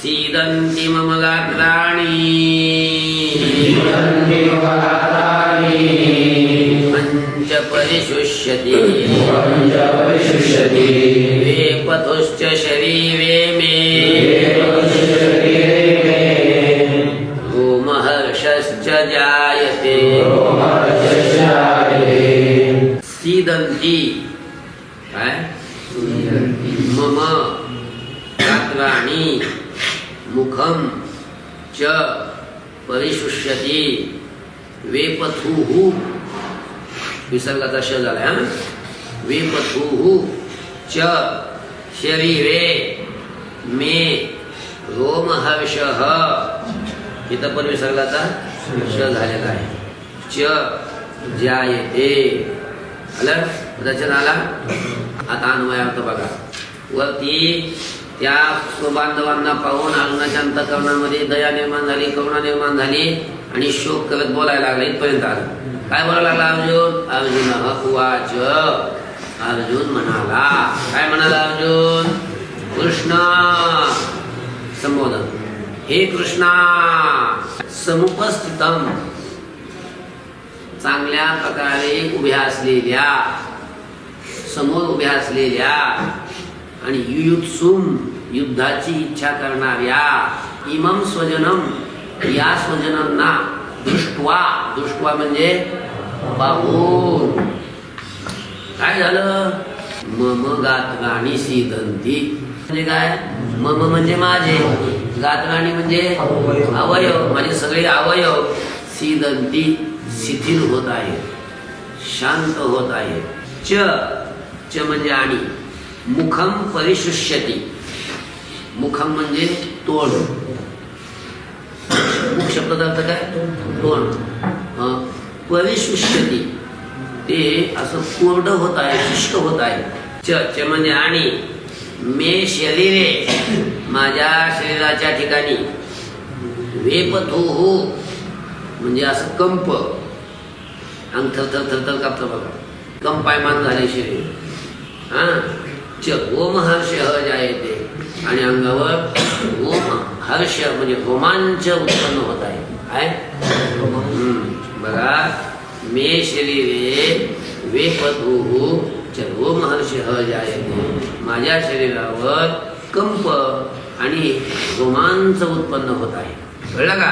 सीदन्ति मम गात्राणि पञ्च परिशुष्यति वेपतुश्च शरीरे मे रोमहर्षश्च जायते सीदन्ति मम गात्राणि मुखम च परिशुष्यति वेपथुः विसर्गाचा श झाला वेपथुः च शरीरे मे रोमहर्षः इथं पण विसर्गाचा श झालेला आहे च जायते आलं रचना आला आता अन्वय होतो बघा वरती त्या स्वबांधवांना पाहून अर्जुनाच्या अंतःकरणामध्ये दया निर्माण झाली करुणा निर्माण झाली आणि शोक करत बोलायला लागला इथपर्यंत आलं काय बोलायला लागला अर्जुन उवाच अर्जुन म्हणाला काय म्हणाला अर्जुन कृष्ण संबोधन हे कृष्णा समुपस्थितम चांगल्या प्रकारे उभ्या असलेल्या समोर उभ्या असलेल्या आणि युयुत्सुम युद्धाची इच्छा करणाऱ्या इमम स्वजनम या स्वजनांना दृष्टवा म्हणजे पाहून काय झालं मम गात्राणि सीदन्ति म्हणजे काय मम म्हणजे माझे गात्राणि म्हणजे अवयव माझे सगळे अवयव सीदन्ति शिथिल होत आहे शांत होत आहे च म्हणजे आणि मुखम परिशुष्यति मुखम म्हणजे तोंड मुख शब्दाचा अर्थ काय तोंड परिशुष्यति ते असं कोरडं होत आहे शुष्क होत आहे च म्हणजे आणि मे शरीरे माझ्या शरीराच्या ठिकाणी वेपथुः म्हणजे असं कंप अंग थरथर कापतं बघा कंपायमान झाले शरीर रोमहर्ष जायते आणि अंगावर रोमहर्ष म्हणजे रोमांच उत्पन्न होत आहे बघा मे शरीरे वेपथुः रोमहर्ष जायते माझ्या शरीरावर कंप आणि रोमांच उत्पन्न होत आहे कळलं का